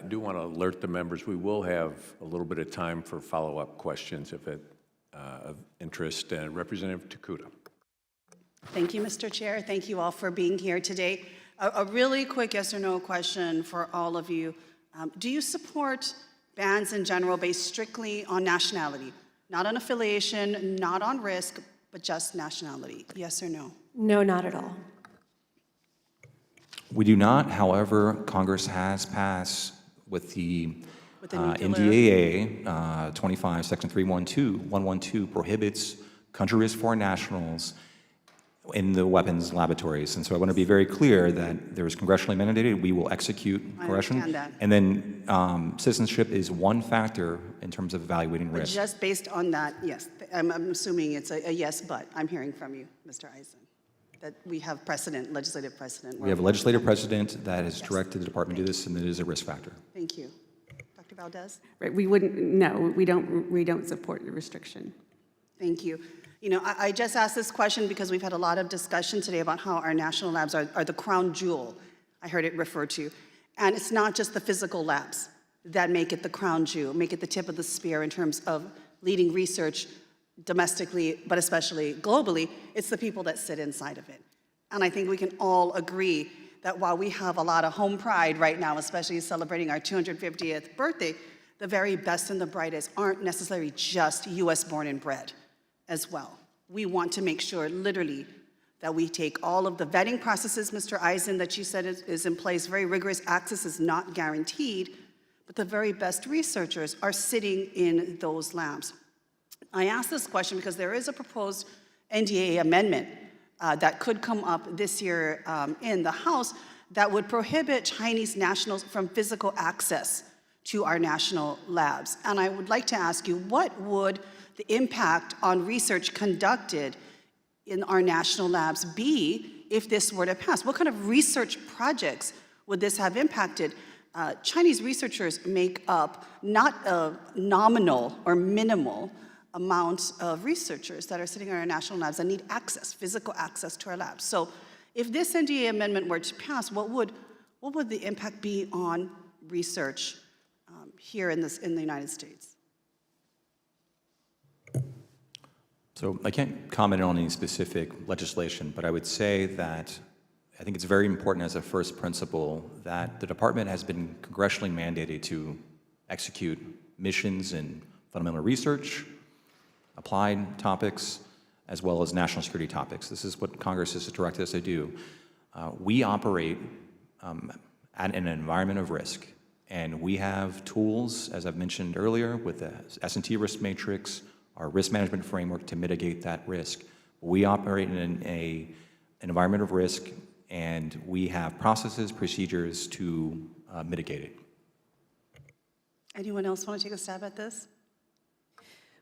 do want to alert the members, we will have a little bit of time for follow-up questions if it of interest. Representative Tokuda. Thank you, Mr. Chair. Thank you all for being here today. A really quick yes or no question for all of you. Do you support bans in general based strictly on nationality? Not on affiliation, not on risk, but just nationality? Yes or no? No, not at all. We do not. However, Congress has passed with the NDAA 25, Section 112 prohibits country risk foreign nationals in the weapons laboratories. And so I want to be very clear that there is congressionally mandated. We will execute correction. And then citizenship is one factor in terms of evaluating risk. Just based on that, yes. I'm assuming it's a yes, but I'm hearing from you, Mr. Eisen, that we have precedent, legislative precedent. We have a legislative precedent that has directed the department to do this, and it is a risk factor. Thank you. Dr. Valdez? Right, we wouldn't, no, we don't support the restriction. Thank you. You know, I just asked this question because we've had a lot of discussion today about how our national labs are the crown jewel, I heard it referred to. And it's not just the physical labs that make it the crown jewel, make it the tip of the spear in terms of leading research domestically, but especially globally. It's the people that sit inside of it. And I think we can all agree that while we have a lot of home pride right now, especially celebrating our 250th birthday, the very best and the brightest aren't necessarily just US born and bred as well. We want to make sure, literally, that we take all of the vetting processes, Mr. Eisen, that you said is in place. Very rigorous access is not guaranteed, but the very best researchers are sitting in those labs. I ask this question because there is a proposed NDAA amendment that could come up this year in the House that would prohibit Chinese nationals from physical access to our national labs. And I would like to ask you, what would the impact on research conducted in our national labs be if this were to pass? What kind of research projects would this have impacted? Chinese researchers make up not a nominal or minimal amount of researchers that are sitting in our national labs that need access, physical access to our labs. So if this NDA amendment were to pass, what would the impact be on research here in the United States? So I can't comment on any specific legislation, but I would say that I think it's very important as a first principle that the department has been congressionally mandated to execute missions in fundamental research, applied topics, as well as national security topics. This is what Congress has directed us to do. We operate at an environment of risk, and we have tools, as I've mentioned earlier, with the S&T risk matrix, our risk management framework to mitigate that risk. We operate in an environment of risk, and we have processes, procedures to mitigate it. Anyone else want to take a stab at this?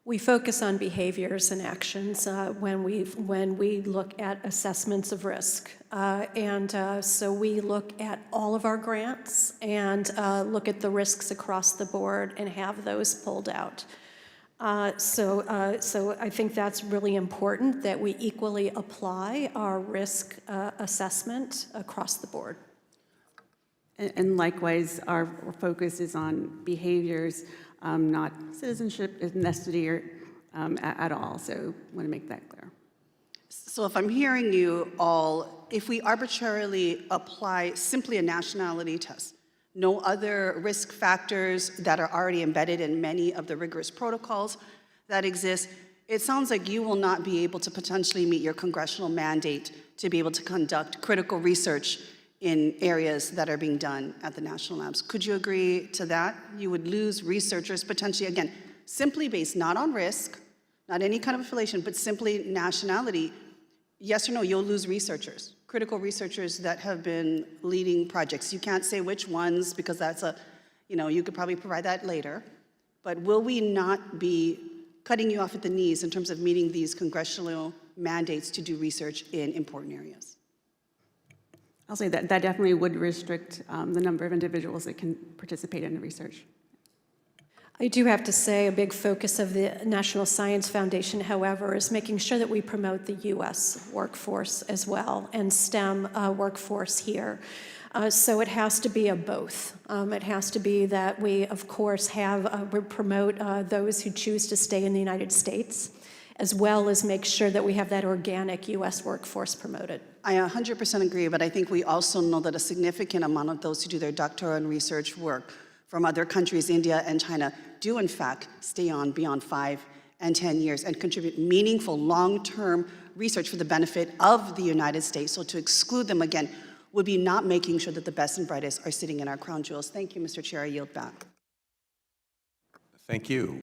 We focus on behaviors and actions when we look at assessments of risk. So we look at all of our grants and look at the risks across the board and have those pulled out. So I think that's really important that we equally apply our risk assessment across the board. And likewise, our focus is on behaviors, not citizenship, ethnicity, or at all. So I want to make that clear. So if I'm hearing you all, if we arbitrarily apply simply a nationality test, no other risk factors that are already embedded in many of the rigorous protocols that exist, it sounds like you will not be able to potentially meet your congressional mandate to be able to conduct critical research in areas that are being done at the national labs. Could you agree to that? You would lose researchers potentially, again, simply based not on risk, not any kind of affiliation, but simply nationality. Yes or no, you'll lose researchers, critical researchers that have been leading projects. You can't say which ones because that's you could probably provide that later. But will we not be cutting you off at the knees in terms of meeting these congressional mandates to do research in important areas? I'll say that definitely would restrict the number of individuals that can participate in the research. I do have to say a big focus of the National Science Foundation, however, is making sure that we promote the U.S. workforce as well and STEM workforce here. So it has to be a both. It has to be that we, of course, we promote those who choose to stay in the United States, as well as make sure that we have that organic U.S. workforce promoted. I 100% agree, but I think we also know that a significant amount of those who do their doctoral and research work from other countries, India and China, do in fact stay on beyond 5 and 10 years and contribute meaningful long-term research for the benefit of the United States. So to exclude them again would be not making sure that the best and brightest are sitting in our crown jewels. Thank you, Mr. Chair. I yield back. Thank you.